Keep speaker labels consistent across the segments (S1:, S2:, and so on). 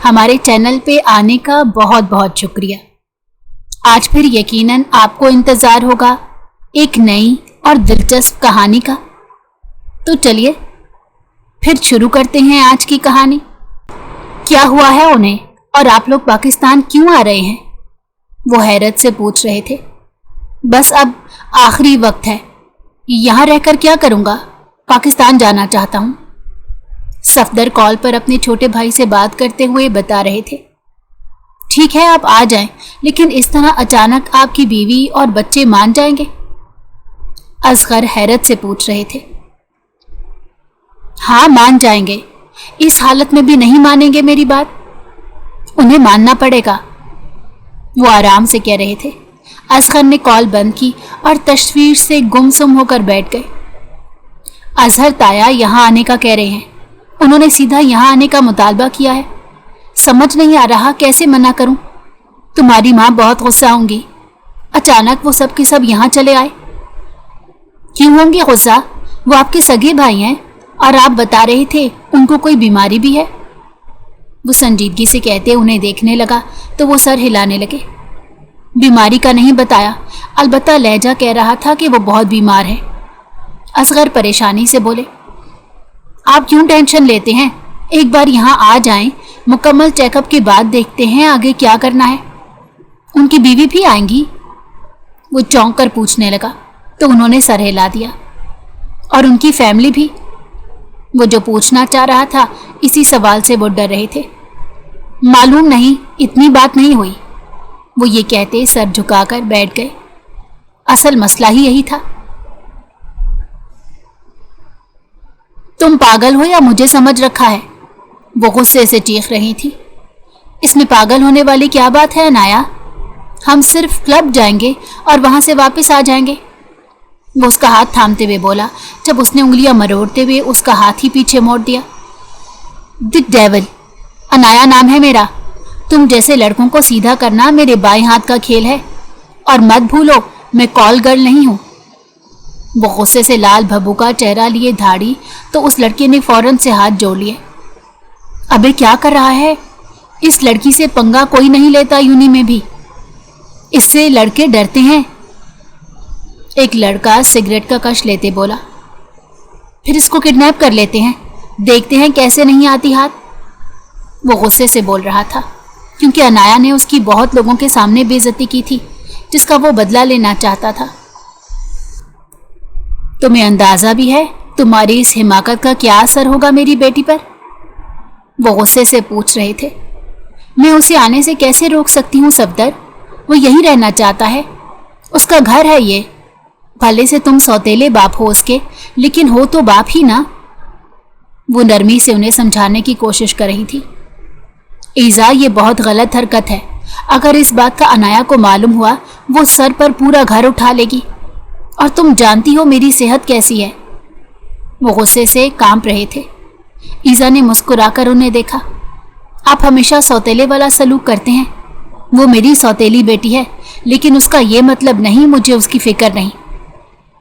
S1: हमारे चैनल पे आने का बहुत बहुत शुक्रिया। आज फिर यकीनन आपको इंतज़ार होगा एक नई और दिलचस्प कहानी का। तो चलिए फिर शुरू करते हैं आज की कहानी। क्या हुआ है उन्हें और आप लोग पाकिस्तान क्यों आ रहे हैं? वो हैरत से पूछ रहे थे। बस अब आखिरी वक्त है, यहाँ रहकर क्या करूँगा, पाकिस्तान जाना चाहता हूँ। सफदर कॉल पर अपने छोटे भाई से बात करते हुए बता रहे थे। ठीक है आप आ जाएं, लेकिन इस तरह अचानक आपकी बीवी और बच्चे मान जाएंगे? असगर हैरत से पूछ रहे थे। हाँ मान जाएंगे, इस हालत में भी नहीं मानेंगे मेरी बात? उन्हें मानना पड़ेगा, वो आराम से कह रहे थे। असगर ने कॉल बंद की और तशवीर से गुमसुम होकर बैठ गए। अजहर ताया यहाँ आने का कह रहे हैं, उन्होंने सीधा यहाँ आने का मुतालबा किया है। समझ नहीं आ रहा कैसे मना करूं। तुम्हारी माँ बहुत गुस्सा होंगी, अचानक वो सब के सब यहाँ चले आए। क्यों होंगे गुस्सा, वो आपके सगे भाई हैं और आप बता रहे थे उनको कोई बीमारी भी है। वो संजीदगी से कहते उन्हें देखने लगा तो वो सर हिलाने लगे। बीमारी का नहीं बताया, अलबत्ता लहजा कह रहा था कि वो बहुत बीमार है। असगर परेशानी से बोले, आप क्यों टेंशन लेते हैं, एक बार यहाँ आ जाएं, मुकम्मल चेकअप के बाद देखते हैं आगे क्या करना है। उनकी बीवी भी आएंगी? वो चौंक कर पूछने लगा तो उन्होंने सर हिला दिया। और उनकी फैमिली भी? वो जो पूछना चाह रहा था इसी सवाल से वो डर रहे थे। मालूम नहीं, इतनी बात नहीं हुई, वो ये कहते सर झुकाकर बैठ गए। असल मसला ही यही था। तुम पागल हो या मुझे समझ रखा है? वो गुस्से से चीख रही थी। इसमें पागल होने वाली क्या बात है अनाया? हम सिर्फ क्लब जाएंगे और वहां से वापस आ जाएंगे। वो उसका हाथ थामते हुए बोला, जब उसने उंगलियां मरोड़ते हुए उसका हाथ ही पीछे मोड़ दिया। द डेविल, अनाया नाम है मेरा। तुम जैसे लड़कों को सीधा करना मेरे बाएं हाथ का खेल है, और मत भूलो मैं कॉल गर्ल नहीं हूं। वो गुस्से से लाल भभूका चेहरा लिए धाड़ी तो उस लड़के ने फौरन से हाथ जोड़ लिए। अबे क्या कर रहा है? इस लड़की से पंगा कोई नहीं लेता यूनी में भी, इससे लड़के डरते हैं। एक लड़का सिगरेट का कश लेते बोला। फिर इसको किडनैप कर लेते हैं, देखते हैं कैसे नहीं आती हाथ। वो गुस्से से बोल रहा था क्योंकि अनाया ने उसकी बहुत लोगों के सामने बेइज्जती की थी, जिसका वो बदला लेना चाहता था। तुम्हें अंदाजा भी है तुम्हारी इस हिमाकत का क्या असर होगा मेरी बेटी पर? वो गुस्से से पूछ रहे थे। मैं उसे आने से कैसे रोक सकती हूँ सफदर? वो यहीं रहना चाहता है, उसका घर है ये। भले से तुम सौतेले बाप हो उसके, लेकिन हो तो बाप ही ना। वो नरमी से उन्हें समझाने की कोशिश कर रही थी। ईजा, ये बहुत गलत हरकत है। अगर इस बात का अनाया को मालूम हुआ वो सर पर पूरा घर उठा लेगी, और तुम जानती हो मेरी सेहत कैसी है। वो गुस्से से कांप रहे थे। ईजा ने मुस्कुराकर उन्हें देखा। आप हमेशा सौतेले वाला सलूक करते हैं। वो मेरी सौतेली बेटी है, लेकिन उसका ये मतलब नहीं मुझे उसकी फिक्र नहीं।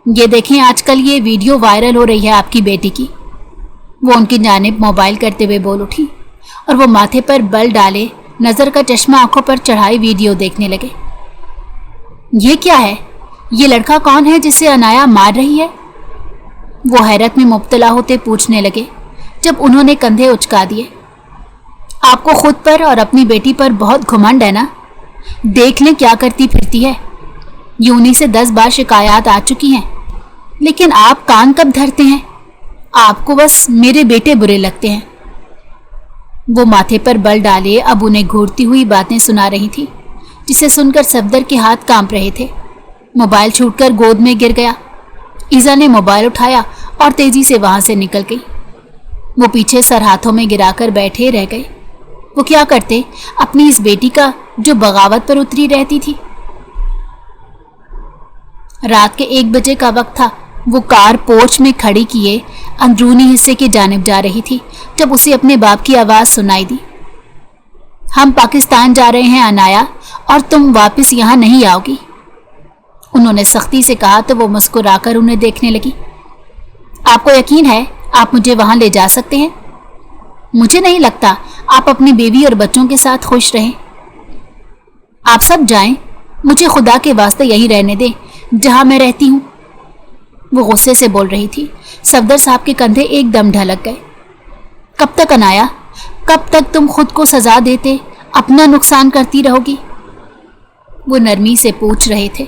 S1: ये देखें, आजकल ये वीडियो वायरल हो रही है आपकी बेटी की। वो उनकी जानिब मोबाइल करते हुए बोल उठी और वो माथे पर बल डाले नज़र का चश्मा आंखों पर चढ़ाई वीडियो देखने लगे। ये क्या है? ये लड़का कौन है जिसे अनाया मार रही है? वो हैरत में मुब्तला होते पूछने लगे जब उन्होंने कंधे उचका दिए। आपको खुद पर और अपनी बेटी पर बहुत घमंड है ना? देख लें क्या करती फिरती है। यूनी से 10 बार शिकायत आ चुकी हैं, लेकिन आप कान कब धरते हैं? आपको बस मेरे बेटे बुरे लगते हैं। वो माथे पर बल डाले अब उन्हें घूरती हुई बातें सुना रही थी, जिसे सुनकर सफदर के हाथ कांप रहे थे। मोबाइल छूटकर गोद में गिर गया। ईजा ने मोबाइल उठाया और तेजी से वहां से निकल गई। वो पीछे सर हाथों में गिराकर बैठे रह गए। वो क्या करते अपनी इस बेटी का जो बगावत पर उतरी रहती थी। रात के 1 बजे का वक्त था। वो कार पोर्च में खड़ी किए अंदरूनी हिस्से की जानिब जा रही थी जब उसे अपने बाप की आवाज़ सुनाई दी। हम पाकिस्तान जा रहे हैं अनाया, और तुम वापस यहाँ नहीं आओगी। उन्होंने सख्ती से कहा तो वो मुस्कुराकर उन्हें देखने लगी। आपको यकीन है आप मुझे वहाँ ले जा सकते हैं? मुझे नहीं लगता आप अपनी बेवी और बच्चों के साथ खुश रहें। आप सब जाएं, मुझे खुदा के वास्ते यहीं रहने दें जहां मैं रहती हूं। वो गुस्से से बोल रही थी। सफदर साहब के कंधे एकदम ढलक गए। कब तक अनाया, कब तक तुम खुद को सजा देते अपना नुकसान करती रहोगी? वो नरमी से पूछ रहे थे।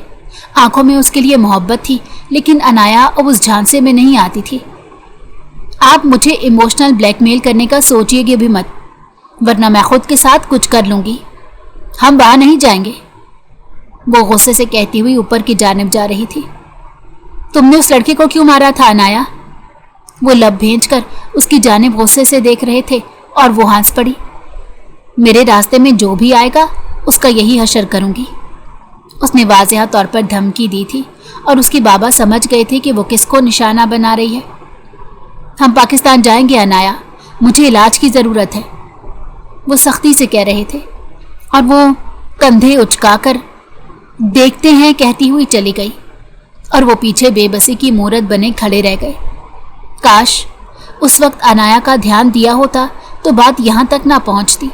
S1: आंखों में उसके लिए मोहब्बत थी, लेकिन अनाया अब उस झांसे में नहीं आती थी। आप मुझे इमोशनल ब्लैकमेल करने का सोचिएगा भी मत, वरना मैं खुद के साथ कुछ कर लूंगी। हम वहां नहीं जाएंगे। वो गुस्से से कहती हुई ऊपर की जानिब जा रही थी। तुमने उस लड़के को क्यों मारा था अनाया? वो लब भेंचकर उसकी जानिब गुस्से से देख रहे थे और वो हंस पड़ी। मेरे रास्ते में जो भी आएगा उसका यही हशर करूंगी। उसने वाज़ेह तौर पर धमकी दी थी और उसके बाबा समझ गए थे कि वो किसको निशाना बना रही है। हम पाकिस्तान जाएंगे अनाया, मुझे इलाज की ज़रूरत है, वो सख्ती से कह रहे थे और वो कंधे उचकाकर देखते हैं कहती हुई चली गई और वो पीछे बेबसी की मूरत बने खड़े रह गए। काश उस वक्त अनाया का ध्यान दिया होता तो बात यहां तक ना पहुंचती।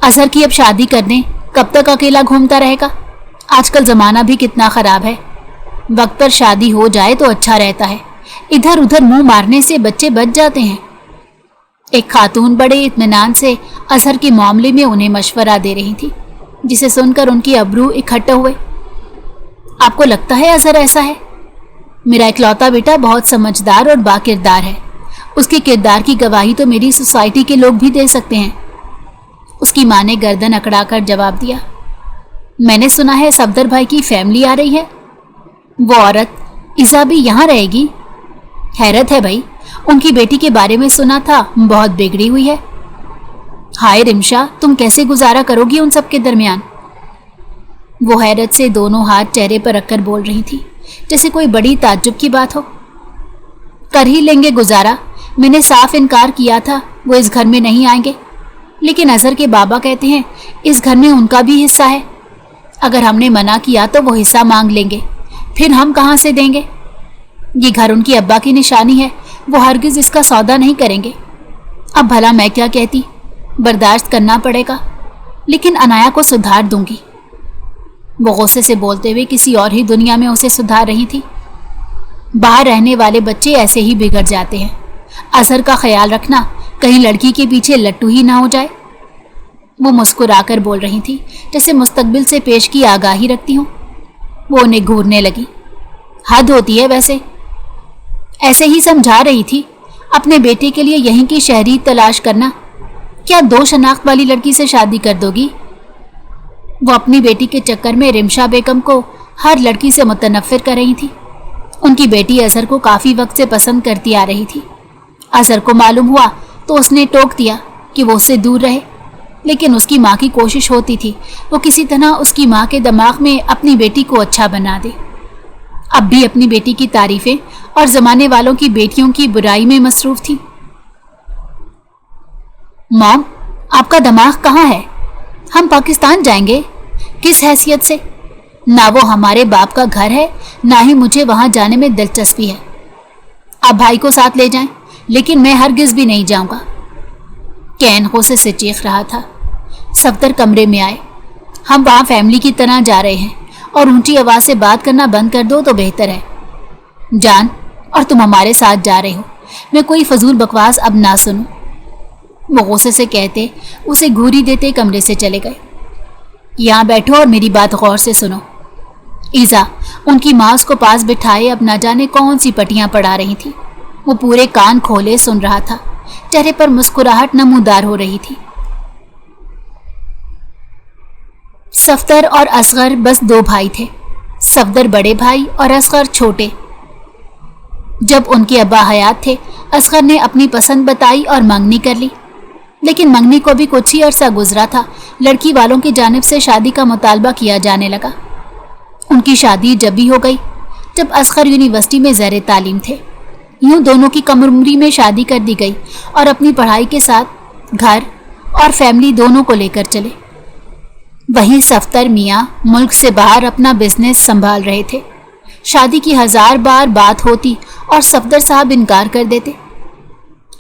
S1: अजहर की अब शादी करने कब तक अकेला घूमता रहेगा? आजकल ज़माना भी कितना ख़राब है। वक्त पर शादी हो जाए तो अच्छा रहता है। इधर उधर मुंह मारने से बच्चे बच जाते हैं। एक खातून बड़े इत्मीनान से अजहर के मामले में उन्हें मशवरा दे रही थी, जिसे सुनकर उनकी अबरू इकट्ठे हुए। आपको लगता है अजहर ऐसा है? मेरा इकलौता बेटा बहुत समझदार और बाकिरदार है। उसके किरदार की गवाही तो मेरी सोसाइटी के लोग भी दे सकते हैं। उसकी माँ ने गर्दन अकड़ाकर जवाब दिया। मैंने सुना है सफदर भाई की फैमिली आ रही है। वो औरत इज़ा भी यहाँ रहेगी? हैरत है भाई, उनकी बेटी के बारे में सुना था बहुत बिगड़ी हुई है। हाय रिमशा, तुम कैसे गुजारा करोगी उन सब के दरमियान? वो हैरत से दोनों हाथ चेहरे पर रखकर बोल रही थी, जैसे कोई बड़ी ताज्जुब की बात हो। कर ही लेंगे गुजारा, मैंने साफ इनकार किया था वो इस घर में नहीं आएंगे, लेकिन अजहर के बाबा कहते हैं इस घर में उनका भी हिस्सा है। अगर हमने मना किया तो वो हिस्सा मांग लेंगे, फिर हम कहाँ से देंगे? ये घर उनकी अब्बा की निशानी है, वो हरगिज इसका सौदा नहीं करेंगे। अब भला मैं क्या कहती, बर्दाश्त करना पड़ेगा, लेकिन अनाया को सुधार दूंगी। वो गुस्से से बोलते हुए किसी और ही दुनिया में उसे सुधार रही थी। बाहर रहने वाले बच्चे ऐसे ही बिगड़ जाते हैं। अजहर का ख्याल रखना, कहीं लड़की के पीछे लट्टू ही ना हो जाए। वो मुस्कुराकर बोल रही थी, जैसे मुस्तकबिल से पेश की आगाही रखती हूँ। वो उन्हें घूरने लगी। हद होती है वैसे। ऐसे ही समझा रही थी, अपने बेटे के लिए यहीं की शहरी तलाश करना। क्या 2 शनाख्त वाली लड़की से शादी कर दोगी? वो अपनी बेटी के चक्कर में रिमशा बेगम को हर लड़की से मुतनफ़िर कर रही थी। उनकी बेटी अजहर को काफ़ी वक्त से पसंद करती आ रही थी। अजहर को मालूम हुआ तो उसने टोक दिया कि वो उससे दूर रहे, लेकिन उसकी माँ की कोशिश होती थी वो किसी तरह उसकी माँ के दिमाग में अपनी बेटी को अच्छा बना दे। अब भी अपनी बेटी की तारीफें और ज़माने वालों की बेटियों की बुराई में मसरूफ़ थी। मॉम, आपका दिमाग कहाँ है? हम पाकिस्तान जाएंगे। किस हैसियत से? ना वो हमारे बाप का घर है, ना ही मुझे वहाँ जाने में दिलचस्पी है। आप भाई को साथ ले जाएं, लेकिन मैं हरगिज़ भी नहीं जाऊँगा। कैन गुस्से से चीख रहा था। सफदर कमरे में आए। हम वहाँ फैमिली की तरह जा रहे हैं और ऊंची आवाज़ से बात करना बंद कर दो तो बेहतर है। जान, और तुम हमारे साथ जा रहे हो, मैं कोई फजूल बकवास अब ना सुनूं। वो गुस्से से कहते उसे घूरी देते कमरे से चले गए। यहाँ बैठो और मेरी बात गौर से सुनो। ईज़ा, उनकी माँ उसको पास बिठाए अब न जाने कौन सी पटियाँ पढ़ा रही थी। वो पूरे कान खोले सुन रहा था। चेहरे पर मुस्कुराहट नमूदार हो रही थी। सफदर और असगर बस 2 भाई थे। सफदर बड़े भाई और असगर छोटे। जब उनके अब्बा हयात थे, असगर ने अपनी पसंद बताई और मंगनी कर ली, लेकिन मंगनी को भी कुछ ही अरसा गुजरा था लड़की वालों की जानिब से शादी का मुतालबा किया जाने लगा। उनकी शादी जब भी हो गई जब असगर यूनिवर्सिटी में ज़ेर तालीम थे। यूँ दोनों की कम उम्री में शादी कर दी गई और अपनी पढ़ाई के साथ घर और फैमिली दोनों को लेकर चले। वहीं सफदर मियाँ मुल्क से बाहर अपना बिजनेस संभाल रहे थे। शादी की 1000 बार बात होती और सफदर साहब इनकार कर देते,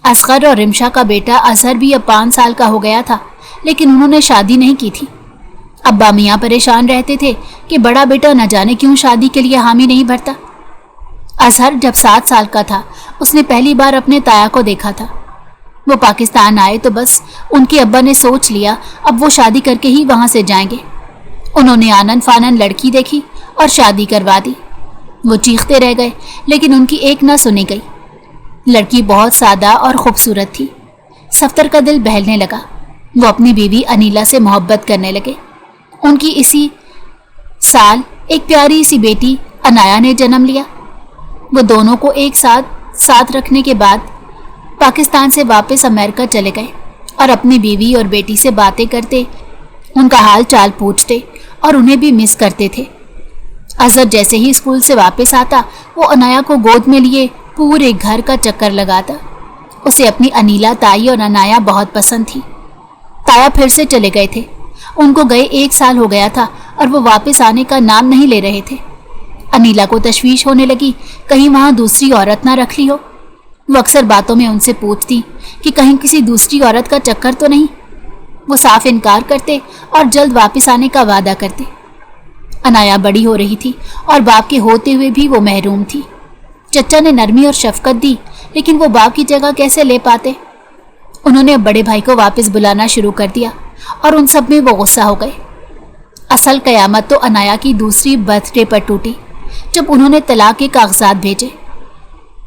S1: असगर और रिमशा का बेटा अजहर भी अब 5 साल का हो गया था, लेकिन उन्होंने शादी नहीं की थी। अब्बा मियाँ परेशान रहते थे कि बड़ा बेटा न जाने क्यों शादी के लिए हामी नहीं भरता। अजहर जब 7 साल का था उसने पहली बार अपने ताया को देखा था। वो पाकिस्तान आए तो बस उनके अब्बा ने सोच लिया अब वो शादी करके ही वहाँ से जाएंगे। उन्होंने आनन फानन लड़की देखी और शादी करवा दी। वो चीखते रह गए लेकिन उनकी एक ना सुनी गई। लड़की बहुत सादा और खूबसूरत थी। सफ्तर का दिल बहलने लगा। वो अपनी बीवी अनीला से मोहब्बत करने लगे। उनकी इसी साल एक प्यारी सी बेटी अनाया ने जन्म लिया। वो दोनों को एक साथ रखने के बाद पाकिस्तान से वापस अमेरिका चले गए और अपनी बीवी और बेटी से बातें करते, उनका हाल चाल पूछते और उन्हें भी मिस करते थे। अजहर जैसे ही स्कूल से वापस आता वो अनाया को गोद में लिए पूरे घर का चक्कर लगाता। उसे अपनी अनीला, ताई और अनाया बहुत पसंद थी। ताया फिर से चले गए थे। उनको गए 1 साल हो गया था और वो वापस आने का नाम नहीं ले रहे थे। अनीला को तशवीश होने लगी कहीं वहाँ दूसरी औरत ना रख ली हो। वो अक्सर बातों में उनसे पूछती कि कहीं किसी दूसरी औरत का चक्कर तो नहीं। वो साफ इनकार करते और जल्द वापस आने का वादा करते। अनाया बड़ी हो रही थी और बाप के होते हुए भी वो महरूम थी। चचा ने नरमी और शफकत दी लेकिन वो बाप की जगह कैसे ले पाते। उन्होंने अब बड़े भाई को वापस बुलाना शुरू कर दिया और उन सब में वो गुस्सा हो गए। असल कयामत तो अनाया की दूसरी बर्थडे पर टूटी जब उन्होंने तलाक के कागजात भेजे।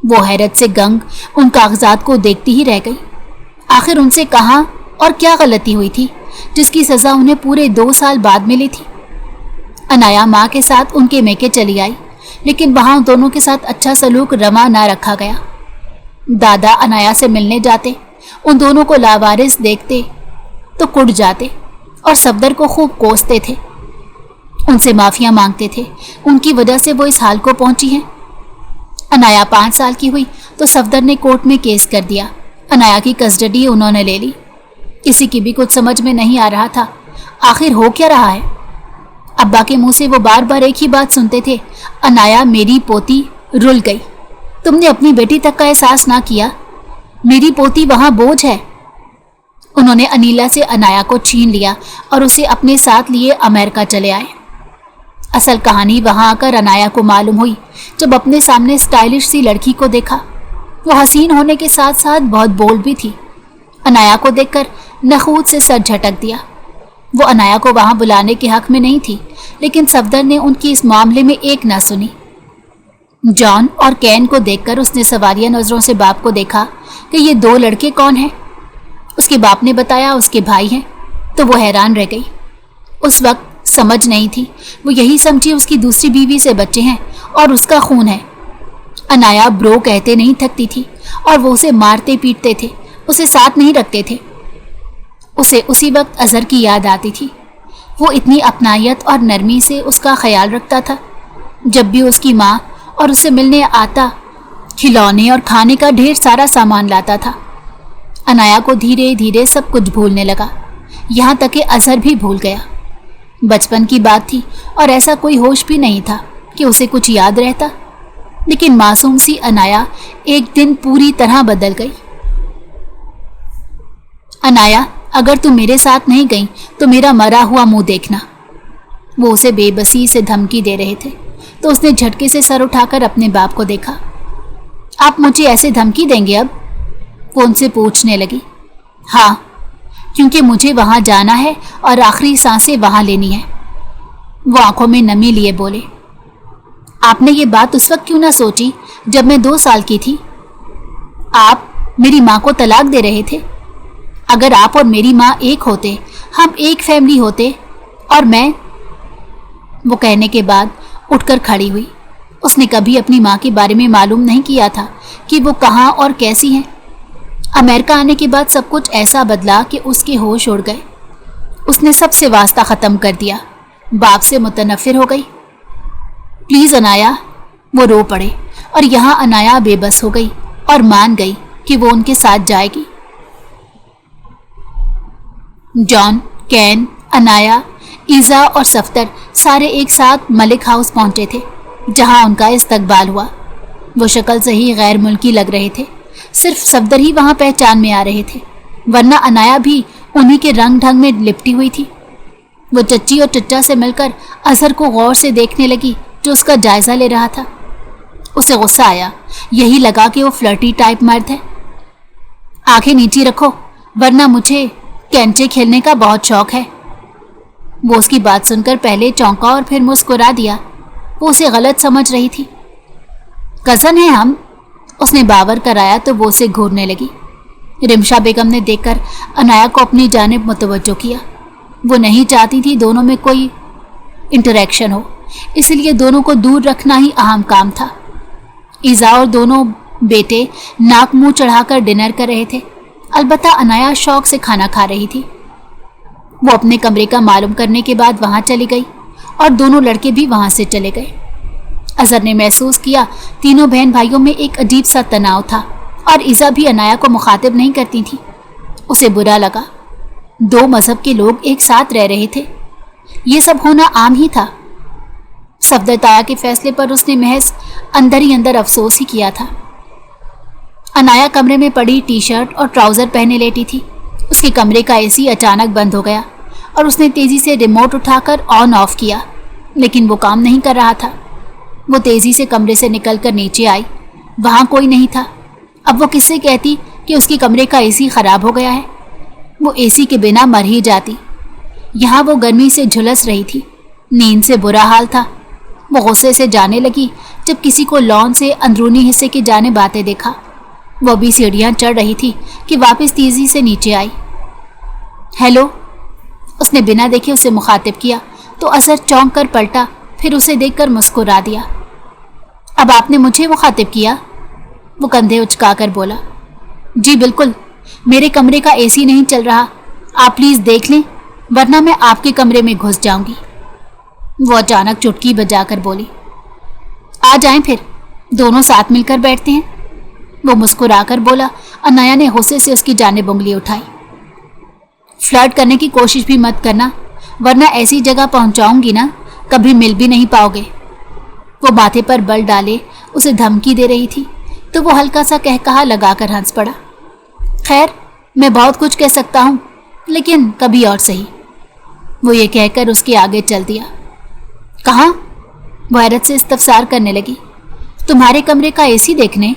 S1: वो हैरत से गंग उन कागजात को देखती ही रह गई। आखिर उनसे कहाँ और क्या गलती हुई थी जिसकी सज़ा उन्हें पूरे 2 साल बाद मिली थी। अनाया माँ के साथ उनके मेके चली आई लेकिन वहाँ दोनों के साथ अच्छा सलूक रवा ना रखा गया। दादा अनाया से मिलने जाते, उन दोनों को लावारिस देखते तो कुट जाते और सफदर को खूब कोसते थे। उनसे माफिया मांगते थे। उनकी वजह से वो इस हाल को पहुंची हैं। अनाया 5 साल की हुई तो सफदर ने कोर्ट में केस कर दिया। अनाया की कस्टडी उन्होंने ले ली। किसी की भी कुछ समझ में नहीं आ रहा था आखिर हो क्या रहा है। अब्बा के मुंह से वो बार बार एक ही बात सुनते थे, अनाया मेरी पोती रुल गई। तुमने अपनी बेटी तक का एहसास ना किया। मेरी पोती वहां बोझ है। उन्होंने अनीला से अनाया को छीन लिया और उसे अपने साथ लिए अमेरिका चले आए। असल कहानी वहां आकर अनाया को मालूम हुई जब अपने सामने स्टाइलिश सी लड़की को देखा। वो हसीन होने के साथ साथ बहुत बोल्ड भी थी। अनाया को देखकर नखूद से सर झटक दिया। वो अनाया को वहां बुलाने के हक में नहीं थी लेकिन सफदर ने उनकी इस मामले में एक ना सुनी। जॉन और कैन को देखकर उसने सवालिया नजरों से बाप को देखा कि ये 2 लड़के कौन हैं। उसके बाप ने बताया उसके भाई हैं तो वो हैरान रह गई। उस वक्त समझ नहीं थी। वो यही समझी उसकी दूसरी बीवी से बच्चे हैं और उसका खून है। अनाया ब्रो कहते नहीं थकती थी और वो उसे मारते पीटते थे, उसे साथ नहीं रखते थे। उसे उसी वक्त अजहर की याद आती थी। वो इतनी अपनायत और नरमी से उसका ख्याल रखता था। जब भी उसकी माँ और उससे मिलने आता खिलौने और खाने का ढेर सारा सामान लाता था। अनाया को धीरे धीरे सब कुछ भूलने लगा, यहाँ तक कि अजहर भी भूल गया। बचपन की बात थी और ऐसा कोई होश भी नहीं था कि उसे कुछ याद रहता। लेकिन मासूम सी अनाया एक दिन पूरी तरह बदल गई। अनाया, अगर तुम मेरे साथ नहीं गई तो मेरा मरा हुआ मुंह देखना। वो उसे बेबसी से धमकी दे रहे थे तो उसने झटके से सर उठाकर अपने बाप को देखा। आप मुझे ऐसे धमकी देंगे अब? वो उनसे पूछने लगी। हाँ, क्योंकि मुझे वहां जाना है और आखिरी सांसें वहां लेनी है। वो आंखों में नमी लिए बोले। आपने ये बात उस वक्त क्यों ना सोची जब मैं 2 साल की थी? आप मेरी माँ को तलाक दे रहे थे। अगर आप और मेरी माँ एक होते, हम एक फैमिली होते और मैं। वो कहने के बाद उठकर खड़ी हुई। उसने कभी अपनी माँ के बारे में मालूम नहीं किया था कि वो कहाँ और कैसी हैं। अमेरिका आने के बाद सब कुछ ऐसा बदला कि उसके होश उड़ गए। उसने सबसे वास्ता ख़त्म कर दिया, बाप से मुतनफ़िर हो गई। प्लीज़ अनाया, वो रो पड़े और यहाँ अनाया बेबस हो गई और मान गई कि वो उनके साथ जाएगी। जॉन, कैन, अनाया, ईज़ा और सफ्तर सारे एक साथ मलिक हाउस पहुंचे थे जहां उनका इस्तकबाल हुआ। वो शक्ल से ही गैर मुल्की लग रहे थे सिर्फ सफदर ही वहां पहचान में आ रहे थे, वरना अनाया भी उन्हीं के रंग ढंग में लिपटी हुई थी। वो चच्ची और चच्चा से मिलकर अजहर को गौर से देखने लगी, जो उसका जायजा ले रहा था। उसे गुस्सा आया, यही लगा कि वो फ्लर्टी टाइप मर्द है। आंखें नीचे रखो, वरना मुझे कैंचे खेलने का बहुत शौक है। वो उसकी बात सुनकर पहले चौंका और फिर मुस्कुरा दिया। वो उसे गलत समझ रही थी। कज़न है हम, उसने बावर कराया तो वो उसे घूरने लगी। रिमशा बेगम ने देखकर अनाया को अपनी जानिब मुतवज्जो किया। वो नहीं चाहती थी दोनों में कोई इंटरेक्शन हो, इसलिए दोनों को दूर रखना ही अहम काम था। ईज़ा और दोनों बेटे नाक मुंह चढ़ाकर डिनर कर रहे थे। अलबत्ता अनाया शौक से खाना खा रही थी। वो अपने कमरे का मालूम करने के बाद वहां चली गई और दोनों लड़के भी वहां से चले गए। अजहर ने महसूस किया तीनों बहन भाइयों में एक अजीब सा तनाव था और ईज़ा भी अनाया को मुखातिब नहीं करती थी। उसे बुरा लगा। दो मजहब के लोग एक साथ रह रहे थे, ये सब होना आम ही था। सफदर ताया के फैसले पर उसने महज अंदर ही अंदर अफसोस ही किया था। अनाया कमरे में पड़ी टी शर्ट और ट्राउज़र पहने लेटी थी। उसके कमरे का एसी अचानक बंद हो गया और उसने तेज़ी से रिमोट उठाकर ऑन ऑफ किया, लेकिन वो काम नहीं कर रहा था। वो तेज़ी से कमरे से निकलकर नीचे आई। वहाँ कोई नहीं था। अब वो किससे कहती कि उसके कमरे का एसी ख़राब हो गया है? वो एसी के बिना मर ही जाती। यहाँ वो गर्मी से झुलस रही थी, नींद से बुरा हाल था। वो गुस्से से जाने लगी जब किसी को लॉन से अंदरूनी हिस्से की जानिब आते देखा। वो भी सीढ़ियाँ चढ़ रही थी कि वापस तेज़ी से नीचे आई। हेलो, उसने बिना देखे उसे मुखातिब किया तो अजहर चौंक कर पलटा, फिर उसे देखकर मुस्कुरा दिया। अब आपने मुझे मुखातिब किया? वो कंधे उचकाकर बोला। जी बिल्कुल, मेरे कमरे का एसी नहीं चल रहा, आप प्लीज़ देख लें, वरना मैं आपके कमरे में घुस जाऊंगी। वो अचानक चुटकी बजाकर बोली। आ जाएं फिर, दोनों साथ मिलकर बैठते हैं। वो मुस्कुराकर बोला। अनाया ने गुस्से से उसकी जानिब उंगली उठाई। फ्लर्ट करने की कोशिश भी मत करना, वरना ऐसी जगह पहुंचाऊंगी ना, कभी मिल भी नहीं पाओगे। वो माथे पर बल डाले उसे धमकी दे रही थी तो वो हल्का सा कहकहा लगाकर हंस पड़ा। खैर, मैं बहुत कुछ कह सकता हूँ, लेकिन कभी और सही। वो ये कहकर उसके आगे चल दिया। कहाँ? वो हैरत से इस्तफसार करने लगी। तुम्हारे कमरे का एसी देखने,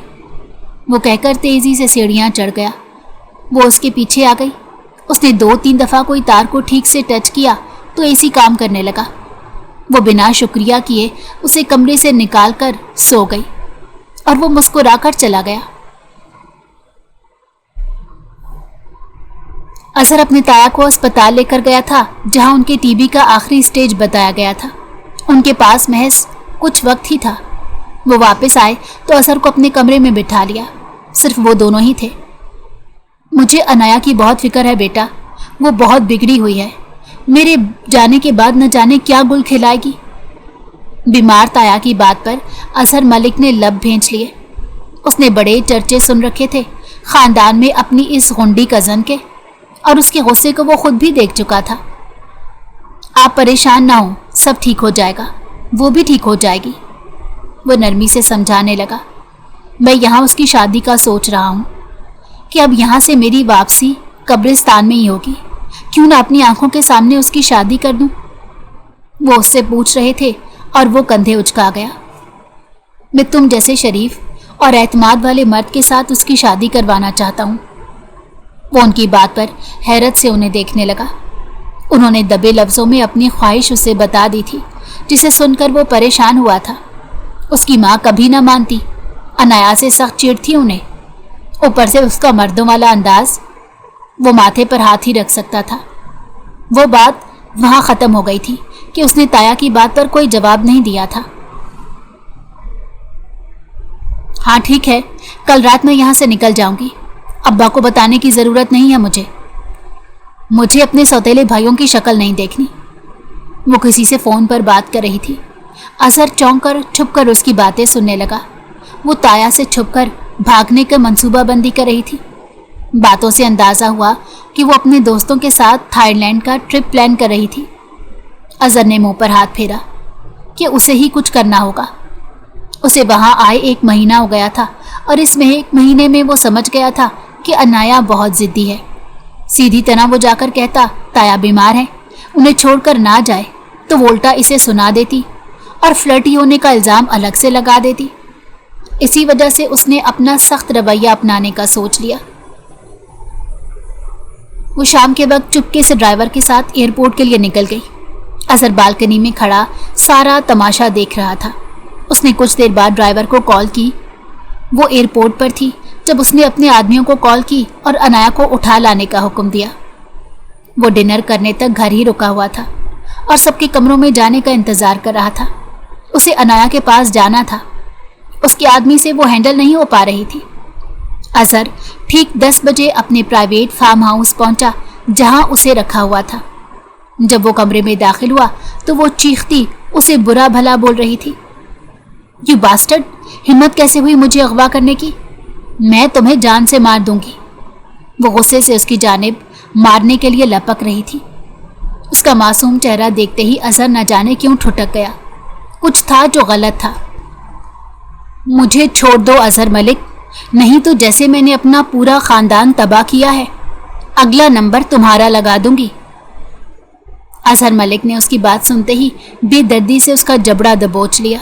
S1: वो कहकर तेजी से सीढ़ियाँ चढ़ गया। वो उसके पीछे आ गई। उसने 2-3 दफ़ा कोई तार को ठीक से टच किया तो एसी काम करने लगा। वो बिना शुक्रिया किए उसे कमरे से निकाल कर सो गई और वो मुस्कुराकर चला गया। अजहर अपने ताया को अस्पताल लेकर गया था, जहां उनके टीबी का आखिरी स्टेज बताया गया था। उनके पास महज कुछ वक्त ही था। वो वापस आए तो अजहर को अपने कमरे में बिठा लिया। सिर्फ वो दोनों ही थे। मुझे अनाया की बहुत फिक्र है बेटा, वो बहुत बिगड़ी हुई है। मेरे जाने के बाद न जाने क्या गुल खिलाएगी। बीमार ताया की बात पर अजहर मलिक ने लब भेंच लिए। उसने बड़े चर्चे सुन रखे थे खानदान में अपनी इस गुंडी कज़न के, और उसके गुस्से को वो खुद भी देख चुका था। आप परेशान ना हो, सब ठीक हो जाएगा, वो भी ठीक हो जाएगी। वो नरमी से समझाने लगा। मैं यहाँ उसकी शादी का सोच रहा हूँ कि अब यहाँ से मेरी वापसी कब्रिस्तान में ही होगी। क्यों ना अपनी आंखों के सामने उसकी शादी कर दूँ? वो उससे पूछ रहे थे और वो कंधे उचका गया। मैं तुम जैसे शरीफ और एतमाद वाले मर्द के साथ उसकी शादी करवाना चाहता हूँ। वो उनकी बात पर हैरत से उन्हें देखने लगा। उन्होंने दबे लफ्ज़ों में अपनी ख्वाहिश उसे बता दी थी, जिसे सुनकर वो परेशान हुआ था। उसकी माँ कभी ना मानती। अनाया से सख्त चिढ़ थी उन्हें, ऊपर से उसका मर्दों वाला अंदाज। वो माथे पर हाथ ही रख सकता था। वो बात वहाँ ख़त्म हो गई थी कि उसने ताया की बात पर कोई जवाब नहीं दिया था। हाँ ठीक है, कल रात मैं यहाँ से निकल जाऊंगी। अब्बा को बताने की ज़रूरत नहीं है मुझे अपने सौतेले भाइयों की शक्ल नहीं देखनी। वो किसी से फ़ोन पर बात कर रही थी। अजहर चौंक कर छुपकर उसकी बातें सुनने लगा। वो ताया से छुपकर भागने का मंसूबाबंदी कर रही थी। बातों से अंदाज़ा हुआ कि वो अपने दोस्तों के साथ थाईलैंड का ट्रिप प्लान कर रही थी। अजहर ने मुंह पर हाथ फेरा कि उसे ही कुछ करना होगा। उसे वहां आए 1 महीना हो गया था और इस 1 महीने में वो समझ गया था कि अनाया बहुत जिद्दी है। सीधी तरह वो जाकर कहता ताया बीमार है, उन्हें छोड़कर ना जाए, तो वोल्टा इसे सुना देती और फ्लर्टी होने का इल्ज़ाम अलग से लगा देती। इसी वजह से उसने अपना सख्त रवैया अपनाने का सोच लिया। वो शाम के वक्त चुपके से ड्राइवर के साथ एयरपोर्ट के लिए निकल गई। अजहर बालकनी में खड़ा सारा तमाशा देख रहा था। उसने कुछ देर बाद ड्राइवर को कॉल की। वो एयरपोर्ट पर थी जब उसने अपने आदमियों को कॉल की और अनाया को उठा लाने का हुक्म दिया। वो डिनर करने तक घर ही रुका हुआ था और सबके कमरों में जाने का इंतजार कर रहा था। उसे अनाया के पास जाना था। उसके आदमी से वो हैंडल नहीं हो पा रही थी। अजहर ठीक 10 बजे अपने प्राइवेट फार्म हाउस पहुंचा जहां उसे रखा हुआ था। जब वो कमरे में दाखिल हुआ तो वो चीखती उसे बुरा भला बोल रही थी। यू बास्टर्ड, हिम्मत कैसे हुई मुझे अगवा करने की? मैं तुम्हें जान से मार दूंगी। वो गुस्से से उसकी जानिब मारने के लिए लपक रही थी। उसका मासूम चेहरा देखते ही अजहर न जाने क्यों ठुठक गया। कुछ था जो गलत था। मुझे छोड़ दो अजहर मलिक, नहीं तो जैसे मैंने अपना पूरा खानदान तबाह किया है, अगला नंबर तुम्हारा लगा दूंगी। अजहर मलिक ने उसकी बात सुनते ही बेदर्दी से उसका जबड़ा दबोच लिया।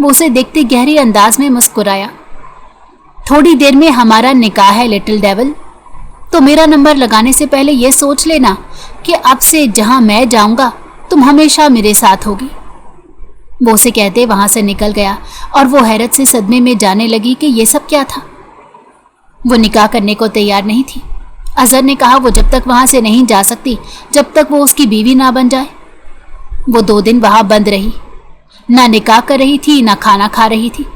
S1: वो उसे देखते गहरे अंदाज में मुस्कुराया। थोड़ी देर में हमारा निकाह है लिटिल डेविल, तो मेरा नंबर लगाने से पहले यह सोच लेना कि अब से जहां मैं जाऊंगा तुम हमेशा मेरे साथ होगी। वो उसे कहते वहां से निकल गया और वो हैरत से सदमे में जाने लगी कि ये सब क्या था। वो निकाह करने को तैयार नहीं थी। अजहर ने कहा वो जब तक वहां से नहीं जा सकती जब तक वो उसकी बीवी ना बन जाए। वो 2 दिन वहां बंद रही, ना निकाह कर रही थी ना खाना खा रही थी।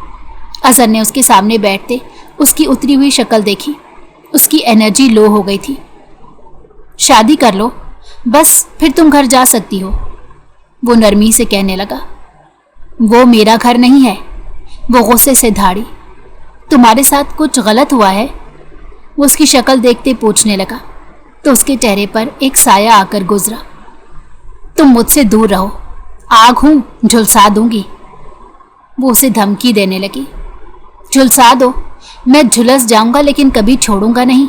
S1: अजहर ने उसके सामने बैठते उसकी उतरी हुई शक्ल देखी। उसकी एनर्जी लो हो गई थी। शादी कर लो बस, फिर तुम घर जा सकती हो, वो नरमी से कहने लगा। वो मेरा घर नहीं है, वो गुस्से से धाड़ी। तुम्हारे साथ कुछ गलत हुआ है? वो उसकी शक्ल देखते पूछने लगा तो उसके चेहरे पर एक साया आकर गुजरा। तुम मुझसे दूर रहो, आग हूं, झुलसा दूंगी। वो उसे धमकी देने लगी। झुलसा दो, मैं झुलस जाऊंगा लेकिन कभी छोड़ूंगा नहीं।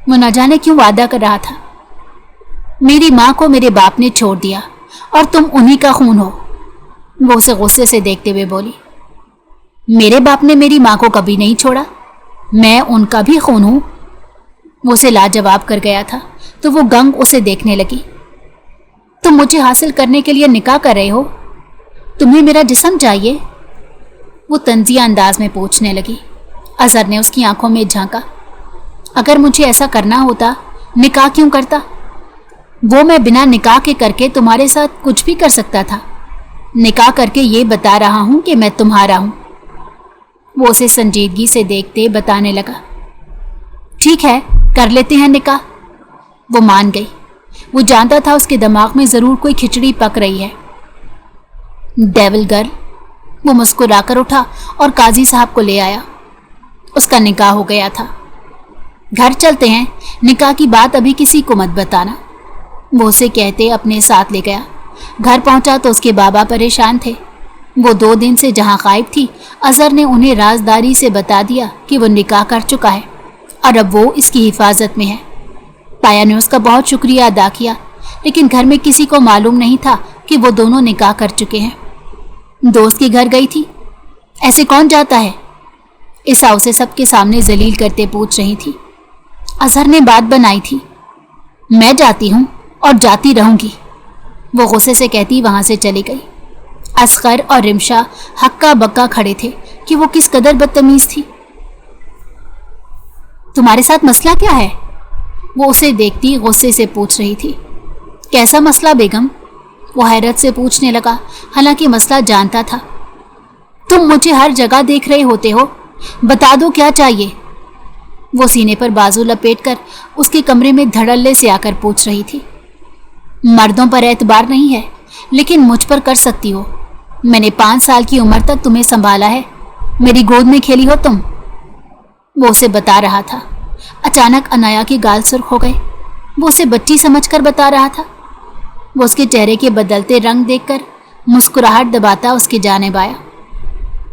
S1: वो न जाने क्यों वादा कर रहा था। मेरी माँ को मेरे बाप ने छोड़ दिया और तुम उन्हीं का खून हो, वो उसे गुस्से से देखते हुए बोली। मेरे बाप ने मेरी माँ को कभी नहीं छोड़ा, मैं उनका भी खून हूं। वो उसे लाजवाब कर गया था तो वो गंग उसे देखने लगी। तुम मुझे हासिल करने के लिए निकाह कर रहे हो? तुम्हें मेरा जिस्म चाहिए? वो तंजिया अंदाज में पूछने लगी। अजहर ने उसकी आंखों में झांका। अगर मुझे ऐसा करना होता निकाह क्यों करता? वो मैं बिना निकाह के करके तुम्हारे साथ कुछ भी कर सकता था। निकाह करके ये बता रहा हूं कि मैं तुम्हारा हूं। वो उसे संजीदगी से देखते बताने लगा। ठीक है, कर लेते हैं निकाह। वो मान गई। वो जानता था उसके दिमाग में जरूर कोई खिचड़ी पक रही है। डेविल गर्ल, वो मुस्कुराकर उठा और काजी साहब को ले आया। उसका निकाह हो गया था। घर चलते हैं, निकाह की बात अभी किसी को मत बताना, वो उसे कहते अपने साथ ले गया। घर पहुंचा तो उसके बाबा परेशान थे। वो 2 दिन से जहां गायब थी, अजहर ने उन्हें राजदारी से बता दिया कि वो निकाह कर चुका है और अब वो इसकी हिफाजत में है। ताया ने उसका बहुत शुक्रिया अदा किया, लेकिन घर में किसी को मालूम नहीं था कि वो दोनों निकाह कर चुके हैं। दोस्त के घर गई थी। ऐसे कौन जाता है? ईसा उसे सबके सामने जलील करते पूछ रही थी। अजहर ने बात बनाई थी। मैं जाती हूँ और जाती रहूंगी, वो गुस्से से कहती वहां से चली गई। असगर और रिमशा हक्का बक्का खड़े थे कि वो किस कदर बदतमीज थी। तुम्हारे साथ मसला क्या है? वो उसे देखती गुस्से से पूछ रही थी। कैसा मसला बेगम? वो हैरत से पूछने लगा, हालांकि मसला जानता था। तुम मुझे हर जगह देख रहे होते हो, बता दो क्या चाहिए? वो सीने पर बाजू लपेटकर उसके कमरे में धड़ल्ले से आकर पूछ रही थी। मर्दों पर एतबार नहीं है, लेकिन मुझ पर कर सकती हो। मैंने 5 साल की उम्र तक तुम्हें संभाला है, मेरी गोद में खेली हो तुम, वो उसे बता रहा था। अचानक अनाया के गाल सुर्ख हो गए। वो उसे बच्ची समझकर बता रहा था। वो उसके चेहरे के बदलते रंग देखकर मुस्कुराहट दबाता उसके जानिब आया।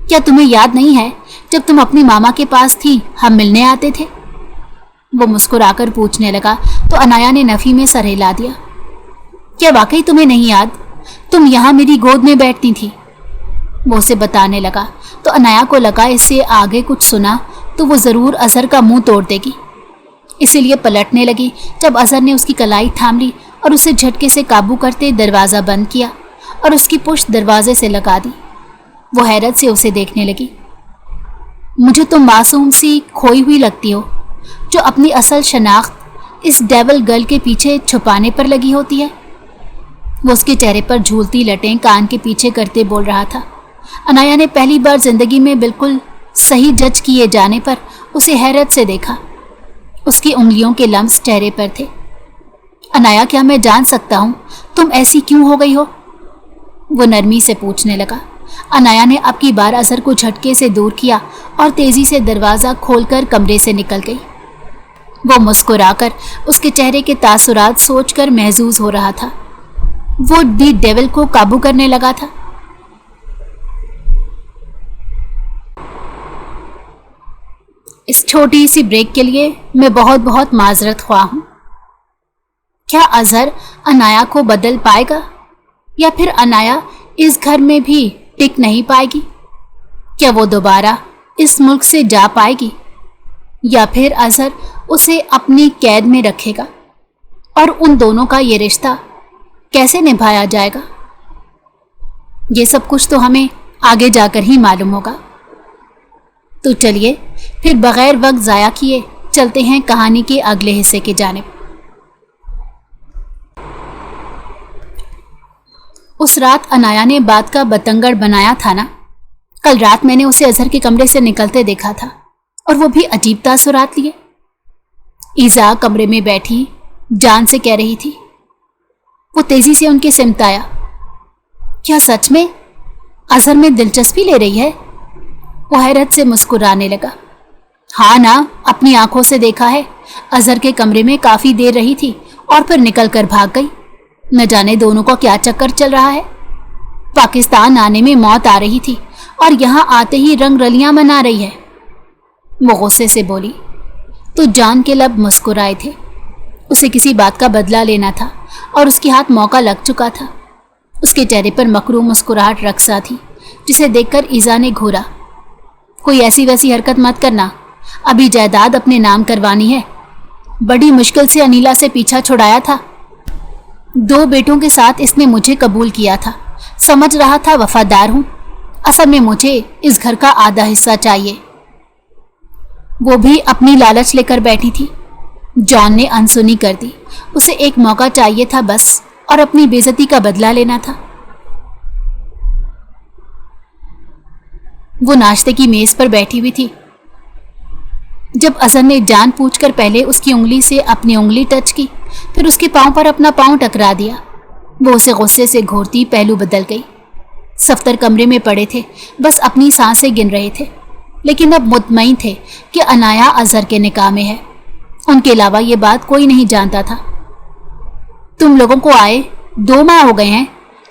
S1: کیا تمہیں یاد نہیں ہے جب تم اپنی ماما کے پاس تھی ہم ملنے آتے تھے؟ وہ مسکرا کر پوچھنے لگا تو انایا نے نفی میں سر ہلا دیا۔ کیا واقعی تمہیں نہیں یاد؟ تم یہاں میری گود میں بیٹھتی تھی۔ وہ اسے بتانے لگا تو انایا کو لگا اس سے آگے کچھ سنا تو وہ ضرور اظہر کا منہ توڑ دے گی، اسی لیے پلٹنے لگی جب اظہر نے اس کی کلائی تھام لی اور اسے جھٹکے سے قابو کرتے دروازہ بند کیا اور اس کی پشت دروازے سے لگا دی۔ وہ حیرت سے اسے دیکھنے لگی۔ مجھے تم معصوم سی کھوئی ہوئی لگتی ہو جو اپنی اصل شناخت اس ڈیول گرل کے پیچھے چھپانے پر لگی ہوتی ہے۔ وہ اس کے چہرے پر جھولتی لٹیں کان کے پیچھے کرتے بول رہا تھا۔ انایا نے پہلی بار زندگی میں بالکل صحیح جج کیے جانے پر اسے حیرت سے دیکھا۔ اس کی انگلیوں کے لمس چہرے پر تھے۔ انایا، کیا میں جان سکتا ہوں تم ایسی کیوں ہو گئی ہو؟ وہ نرمی سے پوچھنے لگا۔ انایا نے اب کی بار اظہر کو جھٹکے سے دور کیا اور تیزی سے دروازہ کھول کر کمرے سے نکل گئی۔ وہ مسکرا کر اس کے چہرے کے تاثرات سوچ کر محظوظ ہو رہا تھا۔ وہ دی ڈیول کو قابو کرنے لگا تھا۔ اس چھوٹی سی بریک کے لیے میں بہت بہت معذرت خواہ ہوں۔ کیا اظہر انایا کو بدل پائے گا یا پھر انایا اس گھر میں بھی ٹک نہیں پائے گی؟ کیا وہ دوبارہ اس ملک سے جا پائے گی یا پھر اظہر اسے اپنی قید میں رکھے گا؟ اور ان دونوں کا یہ رشتہ کیسے نبھایا جائے گا؟ یہ سب کچھ تو ہمیں آگے جا کر ہی معلوم ہوگا۔ تو چلیے پھر بغیر وقت ضائع کیے چلتے ہیں کہانی کے اگلے حصے کی جانب۔ اس رات انایا نے بات کا بتنگڑ بنایا تھا نا۔ کل رات میں نے اسے اظہر کے کمرے سے نکلتے دیکھا تھا اور وہ بھی عجیب تاثرات لیے۔ ایزا کمرے میں بیٹھی جان سے کہہ رہی تھی۔ وہ تیزی سے ان کے سمت آیا۔ کیا سچ میں اظہر میں دلچسپی لے رہی ہے؟ وہ حیرت سے مسکرانے لگا۔ ہاں نا، اپنی آنکھوں سے دیکھا ہے۔ اظہر کے کمرے میں کافی دیر رہی تھی اور پھر نکل کر بھاگ گئی۔ نہ جانے دونوں کو کیا چکر چل رہا ہے۔ پاکستان آنے میں موت آ رہی تھی اور یہاں آتے ہی رنگ رلیاں منا رہی ہے۔ وہ غصے سے بولی تو جان کے لب مسکرائے تھے۔ اسے کسی بات کا بدلہ لینا تھا اور اس کے ہاتھ موقع لگ چکا تھا۔ اس کے چہرے پر مکروہ مسکراہٹ رقصہ تھی جسے دیکھ کر ایزا نے گھورا۔ کوئی ایسی ویسی حرکت مت کرنا، ابھی جائیداد اپنے نام کروانی ہے۔ بڑی مشکل سے انیلا سے پیچھا چھڑایا تھا۔ 2 بیٹوں کے ساتھ اس نے مجھے قبول کیا تھا۔ سمجھ رہا تھا وفادار ہوں، اصل میں مجھے اس گھر کا آدھا حصہ چاہیے۔ وہ بھی اپنی لالچ لے کر بیٹھی تھی۔ جان نے انسنی کر دی۔ اسے ایک موقع چاہیے تھا بس، اور اپنی بے عزتی کا بدلہ لینا تھا۔ وہ ناشتے کی میز پر بیٹھی ہوئی تھی جب اظہر نے جان پوچھ کر پہلے اس کی انگلی سے اپنی انگلی ٹچ کی، پھر اس کے پاؤں پر اپنا پاؤں ٹکرا دیا۔ وہ اسے غصے سے گھورتی پہلو بدل گئی۔ صفدر کمرے میں پڑے تھے، بس اپنی سانسیں گن رہے تھے، لیکن اب مطمئن تھے کہ انایا اظہر کے نکاح میں ہے۔ ان کے علاوہ یہ بات کوئی نہیں جانتا تھا۔ تم لوگوں کو آئے 2 ماہ ہو گئے ہیں،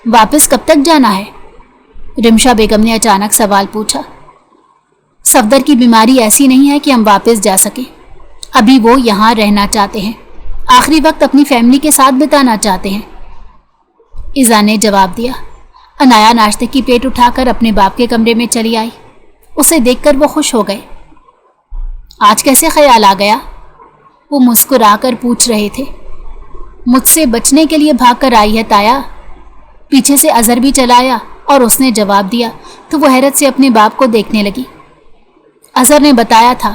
S1: واپس کب تک جانا ہے؟ رمشا بیگم نے اچانک سوال پوچھا۔ صفدر کی بیماری ایسی نہیں ہے کہ ہم واپس جا سکیں۔ ابھی وہ یہاں رہنا چاہتے ہیں، آخری وقت اپنی فیملی کے ساتھ بتانا چاہتے ہیں، ایزا نے جواب دیا۔ انایا ناشتے کی پیٹ اٹھا کر اپنے باپ کے کمرے میں چلی آئی۔ اسے دیکھ کر وہ خوش ہو گئے۔ آج کیسے خیال آ گیا؟ وہ مسکرا کر پوچھ رہے تھے۔ مجھ سے بچنے کے لیے بھاگ کر آئی ہے تایا؟ پیچھے سے اظہر بھی چلا آیا اور اس نے جواب دیا تو وہ حیرت سے اپنے باپ کو دیکھنے لگی۔ اظہر نے بتایا تھا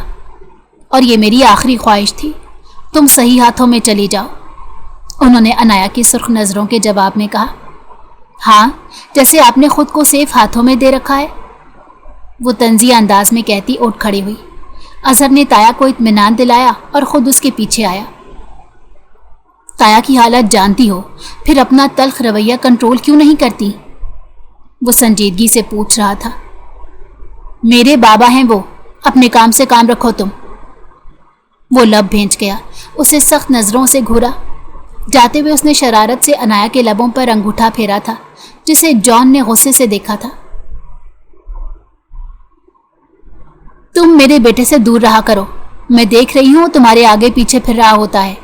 S1: اور یہ میری آخری خواہش تھی، تم صحیح ہاتھوں میں چلی جاؤ، انہوں نے انایا کی سرخ نظروں کے جواب میں کہا۔ ہاں، جیسے آپ نے خود کو سیف ہاتھوں میں دے رکھا ہے، وہ طنزیہ انداز میں کہتی اٹھ کھڑی ہوئی۔ اظہر نے تایا کو اطمینان دلایا اور خود اس کے پیچھے آیا۔ تایا کی حالت جانتی ہو، پھر اپنا تلخ رویہ کنٹرول کیوں نہیں کرتی؟ وہ سنجیدگی سے پوچھ رہا تھا۔ میرے بابا ہیں وہ، اپنے کام سے کام رکھو تم۔ وہ لب بھینچ گیا، اسے سخت نظروں سے گھورا۔ جاتے ہوئے اس نے شرارت سے انایا کے لبوں پر انگوٹھا پھیرا تھا جسے جان نے غصے سے دیکھا تھا۔ तुम मेरे बेटे से दूर रहा करो, मैं देख रही हूँ तुम्हारे आगे पीछे फिर रहा होता है।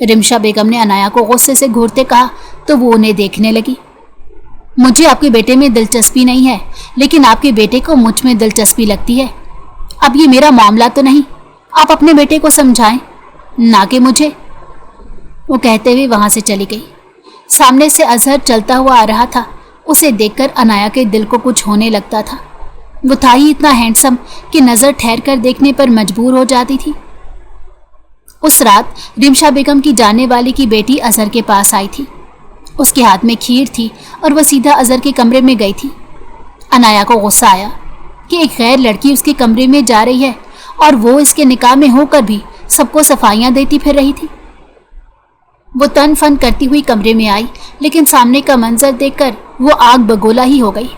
S1: रिमशा बेगम ने अनाया को गुस्से से घूरते कहा तो वो उन्हें देखने लगी। मुझे आपके बेटे में दिलचस्पी नहीं है, लेकिन आपके बेटे को मुझ में दिलचस्पी लगती है। अब ये मेरा मामला तो नहीं, आप अपने बेटे को समझाएं, ना कि मुझे। वो कहते हुए वहां से चली गई। सामने से अजहर चलता हुआ आ रहा था। उसे देखकर अनाया के दिल को कुछ होने लगता था। वो था ही इतना हैंडसम कि नजर ठहर कर देखने पर मजबूर हो जाती थी। उस रात रिमशा बेगम की जानने वाली की बेटी अजहर के पास आई थी। उसके हाथ में खीर थी और वह सीधा अजहर के कमरे में गई थी। अनाया को गुस्सा आया कि एक गैर लड़की उसके कमरे में जा रही है और वो इसके निकाह में होकर भी सबको सफाइयां देती फिर रही थी। वो तन फन करती हुई कमरे में आई, लेकिन सामने का मंजर देखकर वो आग बगोला ही हो गई।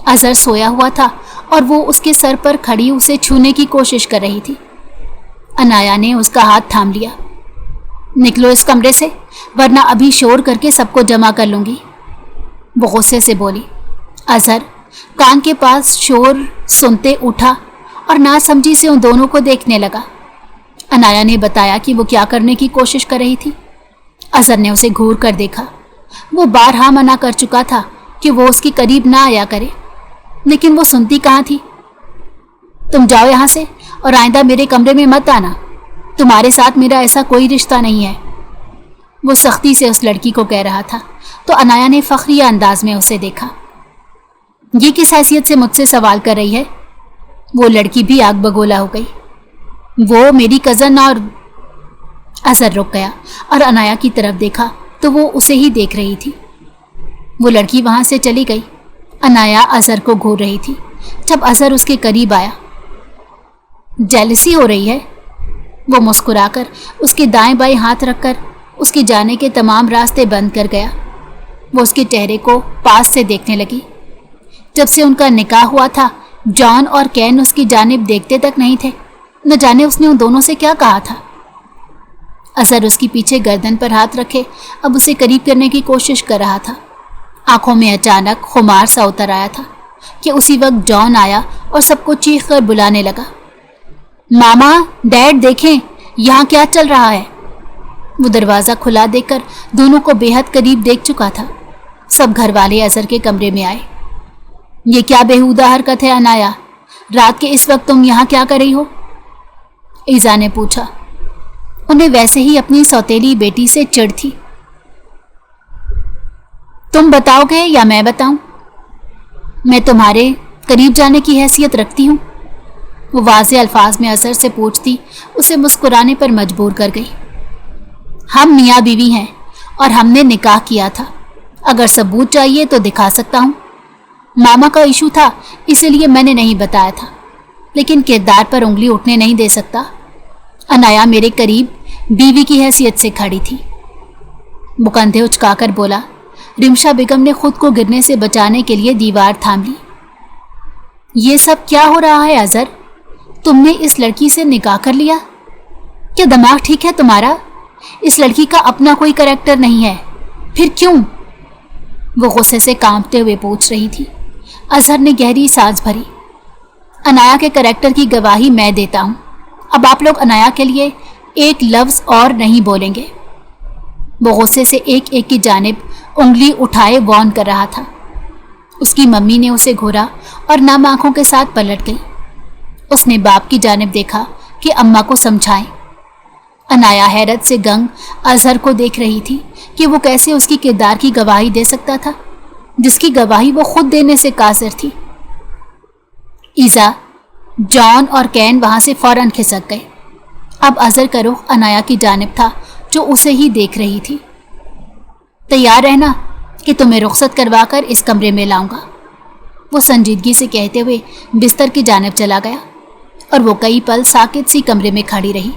S1: अजहर सोया हुआ था और वो उसके सर पर खड़ी उसे छूने की कोशिश कर रही थी। अनाया ने उसका हाथ थाम लिया। निकलो इस कमरे से, वरना अभी शोर करके सबको जमा कर लूंगी, वो गुस्से से बोली। अजहर कान के पास शोर सुनते उठा और नासमझी से उन दोनों को देखने लगा। अनाया ने बताया कि वो क्या करने की कोशिश कर रही थी। अजहर ने उसे घूर कर देखा। वो बारहा मना कर चुका था कि वो उसके करीब ना आया करे, लेकिन वो सुनती कहाँ थी। तुम जाओ यहाँ से और आइंदा मेरे कमरे में मत आना, तुम्हारे साथ मेरा ऐसा कोई रिश्ता नहीं है, वो सख्ती से उस लड़की को कह रहा था। तो अनाया ने फखरिया अंदाज में उसे देखा। ये किस हैसियत से मुझसे सवाल कर रही है? वो लड़की भी आग बगोला हो गई। वो मेरी कज़न और अजहर रुक गया और अनाया की तरफ देखा तो वो उसे ही देख रही थी। वो लड़की वहां से चली गई। अनाया अजहर को घूर रही थी। जब अजहर उसके करीब आया, जेलसी हो रही है, वो मुस्कुराकर उसके दाएं बाएं हाथ रखकर उसके जाने के तमाम रास्ते बंद कर गया। वो उसके चेहरे को पास से देखने लगी। जब से उनका निकाह हुआ था, जॉन और कैन उसकी जानिब देखते तक नहीं थे। न जाने उसने उन दोनों से क्या कहा था। अजहर उसकी पीछे गर्दन पर हाथ रखे अब उसे करीब करने की कोशिश कर रहा था। आंखों में अचानक खुमार सा उतर आया था कि उसी वक्त जॉन आया और सबको चीख कर बुलाने लगा। मामा, डैड, देखें यहाँ क्या चल रहा है। वो दरवाज़ा खुला देखकर दोनों को बेहद करीब देख चुका था। सब घर वाले अजहर के कमरे में आए। ये क्या बेहुदा हरकत है अनाया, रात के इस वक्त तुम यहाँ क्या कर रही हो? ईजा ने पूछा। उन्हें वैसे ही अपनी सौतेली बेटी से चिढ़ थी। तुम बताओगे या मैं बताऊं? मैं तुम्हारे करीब जाने की हैसियत रखती हूं, वो वाज़े अल्फाज में अजहर से पूछती उसे मुस्कुराने पर मजबूर कर गई। हम मियाँ बीवी हैं और हमने निकाह किया था। अगर सबूत चाहिए तो दिखा सकता हूं। मामा का इशू था, इसीलिए मैंने नहीं बताया था, लेकिन किरदार पर उंगली उठने नहीं दे सकता। अनाया मेरे करीब बीवी की हैसियत से खड़ी थी। वो कंधे उचकाकर बोला। रिमशा बेगम ने खुद को गिरने से बचाने के लिए दीवार थाम ली। ये सब क्या हो रहा है अजहर? तुमने इस लड़की से निकाह कर लिया? क्या दिमाग ठीक है तुम्हारा? इस लड़की का अपना कोई करैक्टर नहीं है, फिर क्यों? वो गुस्से से कांपते हुए पूछ रही थी। अजहर ने गहरी सांस भरी। अनाया के करैक्टर की गवाही मैं देता हूं। अब आप लोग अनाया के लिए एक लफ्ज और नहीं बोलेंगे। वो गुस्से से एक एक की जानिब उंगली उठाए वार्न कर रहा था। उसकी मम्मी ने उसे घूरा और नम आंखों के साथ पलट गई। उसने बाप की जानिब देखा कि अम्मा को समझाएं। अनाया हैरत से गंग अजहर को देख रही थी कि वो कैसे उसकी किरदार की गवाही दे सकता था, जिसकी गवाही वो खुद देने से कासिर थी। ईजा, जॉन और कैन वहां से फौरन खिसक गए। अब अजहर का रुख अनाया की जानिब था, जो उसे ही देख रही थी। तैयार रहना कि तुम्हें रुखसत करवा कर इस कमरे में लाऊंगा, वो संजीदगी से कहते हुए बिस्तर की जानिब चला गया और वो कई पल साकित सी कमरे में खड़ी रही।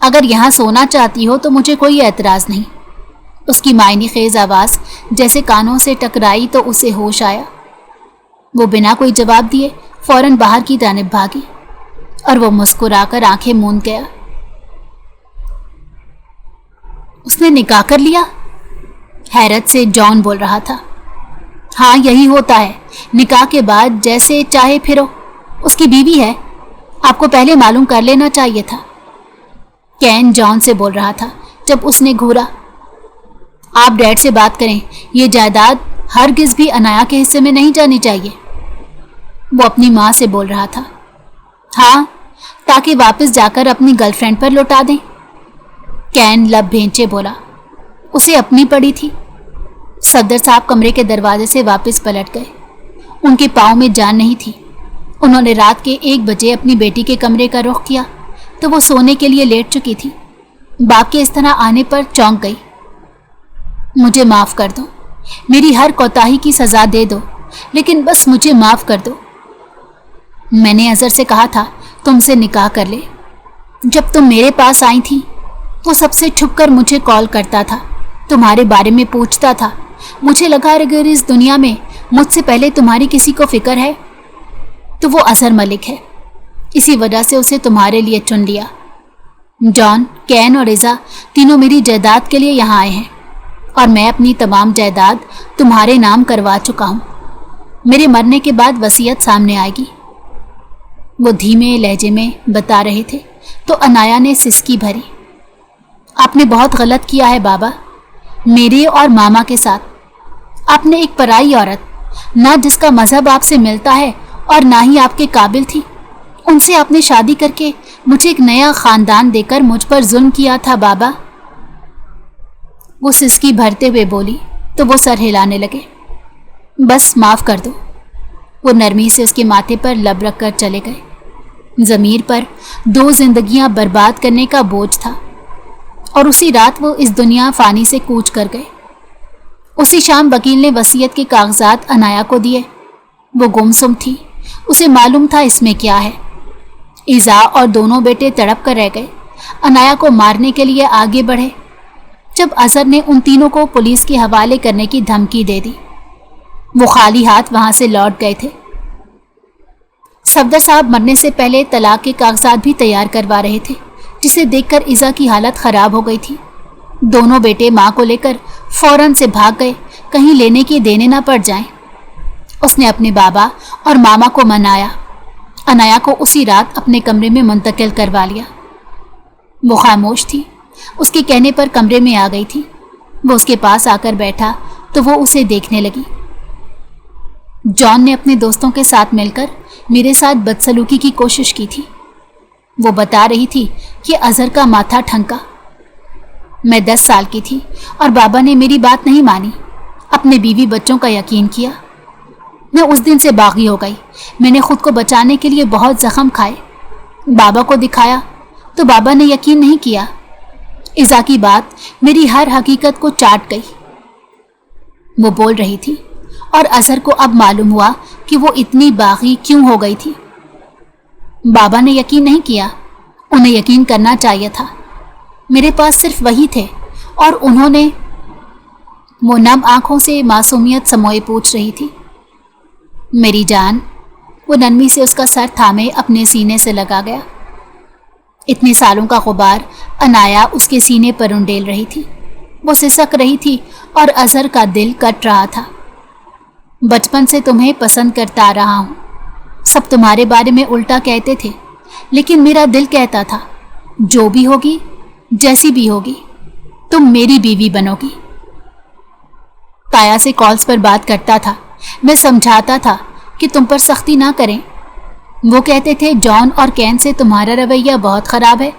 S1: अगर यहाँ सोना चाहती हो तो मुझे कोई एतराज़ नहीं, उसकी मायनी खेज आवाज़ जैसे कानों से टकराई तो उसे होश आया। वो बिना कोई जवाब दिए फौरन बाहर की जानिब भागी और वो मुस्कुराकर आंखें मूंद गया। उसने निकाह कर लिया? हैरत से जॉन बोल रहा था। हाँ, यही होता है, निकाह के बाद जैसे चाहे फिरो, اس کی بیوی ہے, آپ کو پہلے معلوم کر لینا چاہیے تھا. کین جان سے بول رہا تھا جب اس نے گھورا. آپ ڈیڈ سے بات کریں, یہ جائیداد ہرگز بھی انایا کے حصے میں نہیں جانی چاہیے. وہ اپنی ماں سے بول رہا تھا. ہاں, تاکہ واپس جا کر اپنی گرل فرینڈ پر لوٹا دیں. کین لب بھینچے بولا. اسے اپنی پڑی تھی. صفدر صاحب کمرے کے دروازے سے واپس پلٹ گئے. ان کے پاؤں میں جان نہیں تھی. انہوں نے رات کے 1 بجے اپنی بیٹی کے کمرے کا رخ کیا تو وہ سونے کے لیے لیٹ چکی تھی. باپ کے اس طرح آنے پر چونک گئی. مجھے معاف کر دو, میری ہر کوتاہی کی سزا دے دو, لیکن بس مجھے معاف کر دو. میں نے اظہر سے کہا تھا تم سے نکاح کر لے. جب تم میرے پاس آئی تھی وہ سب سے چھپ کر مجھے کال کرتا تھا, تمہارے بارے میں پوچھتا تھا. مجھے لگا اگر اس دنیا میں مجھ سے پہلے تمہاری کسی کو فکر ہے تو وہ اظہر ملک ہے. اسی وجہ سے اسے تمہارے لیے چن لیا. جان, کین اور ایزا تینوں میری جائیداد کے لیے یہاں آئے ہیں اور میں اپنی تمام جائیداد تمہارے نام کروا چکا ہوں. میرے مرنے کے بعد وصیت سامنے آئے گی. وہ دھیمے لہجے میں بتا رہے تھے تو انایا نے سسکی بھری. آپ نے بہت غلط کیا ہے بابا, میرے اور ماما کے ساتھ. آپ نے ایک پرائی عورت, نہ جس کا مذہب آپ سے ملتا ہے اور نہ ہی آپ کے قابل تھی, ان سے آپ نے شادی کر کے مجھے ایک نیا خاندان دے کر مجھ پر ظلم کیا تھا بابا. وہ سسکی بھرتے ہوئے بولی تو وہ سر ہلانے لگے. بس معاف کر دو. وہ نرمی سے اس کے ماتھے پر لب رکھ کر چلے گئے. ضمیر پر 2 زندگیاں برباد کرنے کا بوجھ تھا اور اسی رات وہ اس دنیا فانی سے کوچ کر گئے. اسی شام وکیل نے وصیت کے کاغذات انایا کو دیے. وہ گمسم تھی, اسے معلوم تھا اس میں کیا ہے. ایزا اور دونوں بیٹے تڑپ کر رہ گئے. انایا کو مارنے کے لیے آگے بڑھے جب اظہر نے ان تینوں کو پولیس کے حوالے کرنے کی دھمکی دے دی. وہ خالی ہاتھ وہاں سے لوٹ گئے تھے. صفدر صاحب مرنے سے پہلے طلاق کے کاغذات بھی تیار کروا رہے تھے, جسے دیکھ کر ایزا کی حالت خراب ہو گئی تھی. دونوں بیٹے ماں کو لے کر فوراً سے بھاگ گئے, کہیں لینے کے دینے نہ پڑ جائیں. اس نے اپنے بابا اور ماما کو منایا. انایا کو اسی رات اپنے کمرے میں منتقل کروا لیا. وہ خاموش تھی, اس کے کہنے پر کمرے میں آ گئی تھی. وہ اس کے پاس آ کر بیٹھا تو وہ اسے دیکھنے لگی. جان نے اپنے دوستوں کے ساتھ مل کر میرے ساتھ بدسلوکی کی کوشش کی تھی. وہ بتا رہی تھی کہ اظہر کا ماتھا ٹھنکا. میں 10 سال کی تھی اور بابا نے میری بات نہیں مانی, اپنے بیوی بچوں کا یقین کیا. میں اس دن سے باغی ہو گئی. میں نے خود کو بچانے کے لیے بہت زخم کھائے. بابا کو دکھایا تو بابا نے یقین نہیں کیا. ایزا کی بات میری ہر حقیقت کو چاٹ گئی. وہ بول رہی تھی اور اظہر کو اب معلوم ہوا کہ وہ اتنی باغی کیوں ہو گئی تھی. بابا نے یقین نہیں کیا, انہیں یقین کرنا چاہیے تھا. میرے پاس صرف وہی تھے اور انہوں نے. وہ نم آنکھوں سے معصومیت سموئے پوچھ رہی تھی. میری جان. وہ نرمی سے اس کا سر تھامے اپنے سینے سے لگا گیا. اتنے سالوں کا غبار انایا اس کے سینے پر انڈیل رہی تھی. وہ سسک رہی تھی اور اظہر کا دل کٹ رہا تھا. بچپن سے تمہیں پسند کرتا آ رہا ہوں. سب تمہارے بارے میں الٹا کہتے تھے, لیکن میرا دل کہتا تھا جو بھی ہوگی, جیسی بھی ہوگی, تم میری بیوی بنو گی. تایا سے کالز پر بات کرتا تھا. میں سمجھاتا تھا کہ تم پر سختی نہ کریں. وہ کہتے تھے جان اور کین سے تمہارا رویہ بہت خراب ہے,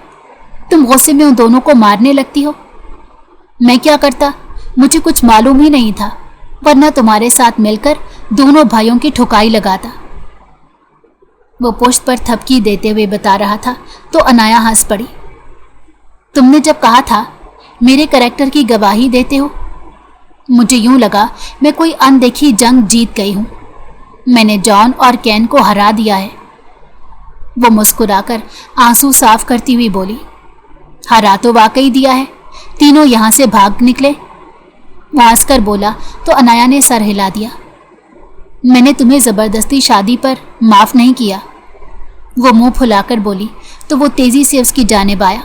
S1: تم غصے میں ان دونوں کو مارنے لگتی ہو. میں کیا کرتا, مجھے کچھ معلوم ہی نہیں تھا, ورنہ تمہارے ساتھ مل کر دونوں بھائیوں کی ٹھکائی لگاتا. وہ پشت پر تھپکی دیتے ہوئے بتا رہا تھا تو انایا ہنس پڑی. تم نے جب کہا تھا میرے کریکٹر کی گواہی دیتے ہو, مجھے یوں لگا میں کوئی اندیکھی جنگ جیت گئی ہوں. میں نے جان اور کین کو ہرا دیا ہے. وہ مسکرا کر آنسو صاف کرتی ہوئی بولی. ہرا تو واقعی دیا ہے, تینوں یہاں سے بھاگ نکلے. وہ ہنس کر بولا تو انایا نے سر ہلا دیا. میں نے تمہیں زبردستی شادی پر معاف نہیں کیا. وہ منہ پھلا کر بولی تو وہ تیزی سے اس کی جانب آیا.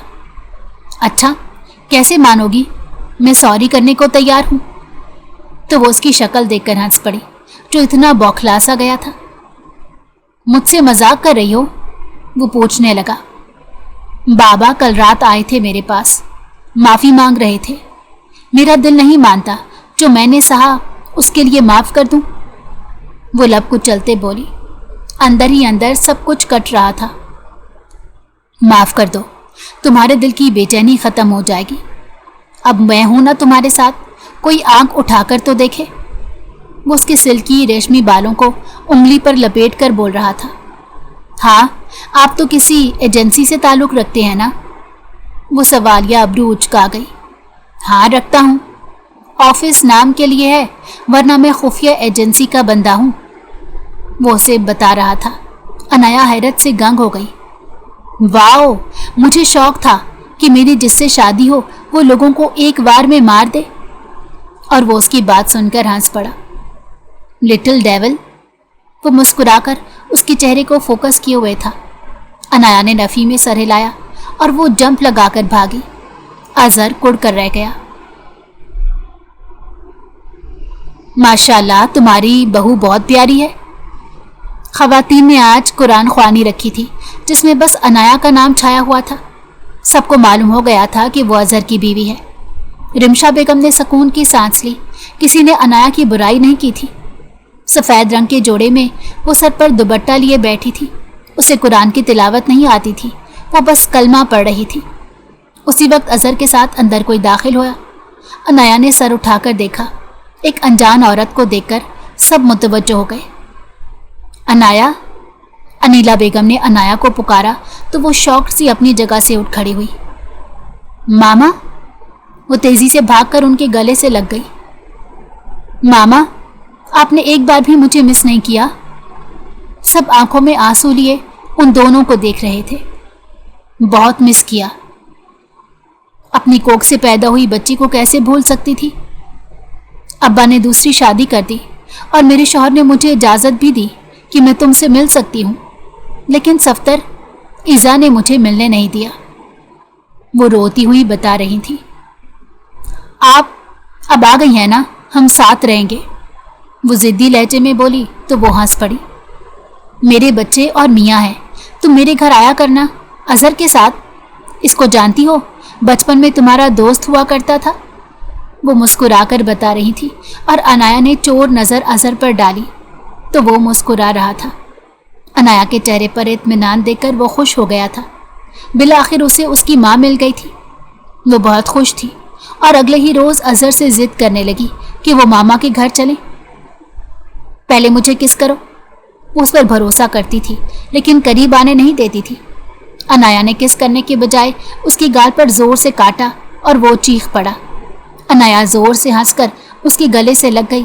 S1: اچھا, کیسے مانو گی, میں سوری کرنے کو تیار ہوں. تو وہ اس کی شکل دیکھ کر ہنس پڑی جو اتنا بوکھلا سا گیا تھا. مجھ سے مذاق کر رہی ہو؟ وہ پوچھنے لگا۔ بابا کل رات آئے تھے میرے پاس، معافی مانگ رہے تھے۔ میرا دل نہیں مانتا، جو میں نے سہا اس کے لیے معاف کر دوں؟ وہ لب کو چلتے بولی۔ اندر ہی اندر سب کچھ کٹ رہا تھا۔ معاف کر دو، تمہارے دل کی بے چینی ختم ہو جائے گی۔ اب میں ہوں نا تمہارے ساتھ، کوئی آنکھ اٹھا کر تو دیکھے۔ وہ اس کے سلکی ریشمی بالوں کو انگلی پر لپیٹ کر بول رہا تھا۔ ہاں، آپ تو کسی ایجنسی سے تعلق رکھتے ہیں نا؟ وہ سوالیہ ابرو اچکا گئی۔ ہاں رکھتا ہوں، آفس نام کے لیے ہے، ورنہ میں خفیہ ایجنسی کا بندہ ہوں، وہ اسے بتا رہا تھا۔ انایا حیرت سے گنگ ہو گئی۔ واؤ، مجھے شوق تھا کہ میری جس سے شادی ہو وہ لوگوں کو ایک وار میں مار دے، اور وہ اس کی بات سن کر ہنس پڑا۔ لٹل ڈیول، وہ مسکرا کر اس کے چہرے کو فوکس کیے ہوئے تھا۔ انایا نے نفی میں سر ہلایا اور وہ جمپ لگا کر بھاگی۔ اظہر کڑ کر رہ گیا۔ ماشاءاللہ، تمہاری بہو بہت پیاری ہے۔ خواتین نے آج قرآن خوانی رکھی تھی جس میں بس انایا کا نام چھایا ہوا تھا۔ سب کو معلوم ہو گیا تھا کہ وہ اظہر کی بیوی ہے۔ رمشا بیگم نے سکون کی سانس لی، کسی نے انایا کی برائی نہیں کی تھی۔ سفید رنگ کے جوڑے میں وہ سر پر دوپٹہ لیے بیٹھی تھی۔ اسے قرآن کی تلاوت نہیں آتی تھی، وہ بس کلمہ پڑھ رہی تھی۔ اسی وقت اظہر کے ساتھ اندر کوئی داخل ہوا۔ انایا نے سر اٹھا کر دیکھا۔ ایک انجان عورت کو دیکھ کر سب متوجہ ہو گئے۔ انایا، انیلا بیگم نے انایا کو پکارا تو وہ شوق سے اپنی جگہ سے اٹھ کھڑی ہوئی۔ ماما، وہ تیزی سے بھاگ کر ان کے گلے سے لگ گئی۔ ماما، آپ نے ایک بار بھی مجھے مس نہیں کیا؟ سب آنکھوں میں آنسو لیے ان دونوں کو دیکھ رہے تھے۔ بہت مس کیا، اپنی کوکھ سے پیدا ہوئی بچی کو کیسے بھول سکتی تھی؟ ابا نے دوسری شادی کر دی اور میرے شوہر نے مجھے اجازت بھی دی کہ میں تم سے مل سکتی ہوں، لیکن صفدر ایزا نے مجھے ملنے نہیں دیا، وہ روتی ہوئی بتا رہی تھی۔ آپ اب آ گئی ہیں نا، ہم ساتھ رہیں گے، وہ ضدی لہجے میں بولی تو وہ ہنس پڑی۔ میرے بچے اور میاں ہیں، تم میرے گھر آیا کرنا اظہر کے ساتھ، اس کو جانتی ہو، بچپن میں تمہارا دوست ہوا کرتا تھا، وہ مسکرا کر بتا رہی تھی، اور انایا نے چور نظر اظہر پر ڈالی تو وہ مسکرا رہا تھا۔ انایا کے چہرے پر اطمینان دیکھ کر وہ خوش ہو گیا تھا۔ بالآخر اسے اس کی ماں مل گئی تھی۔ وہ بہت خوش تھی اور اگلے ہی روز اظہر سے ضد کرنے لگی کہ وہ ماما کے گھر چلیں۔ پہلے مجھے کس کرو، وہ اس پر بھروسہ کرتی تھی لیکن قریب آنے نہیں دیتی تھی۔ انایا نے کس کرنے کے بجائے اس کی گال پر زور سے کاٹا اور وہ چیخ پڑا۔ انایا زور سے ہنس کر اس کے گلے سے لگ گئی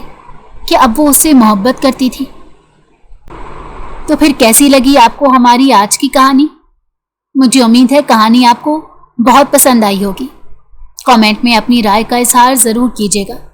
S1: کہ اب وہ اس سے محبت کرتی تھی۔ تو پھر کیسی لگی آپ کو ہماری آج کی کہانی؟ مجھے امید ہے کہانی آپ کو بہت پسند آئی ہوگی۔ کامنٹ میں اپنی رائے کا اظہار ضرور کیجیے گا۔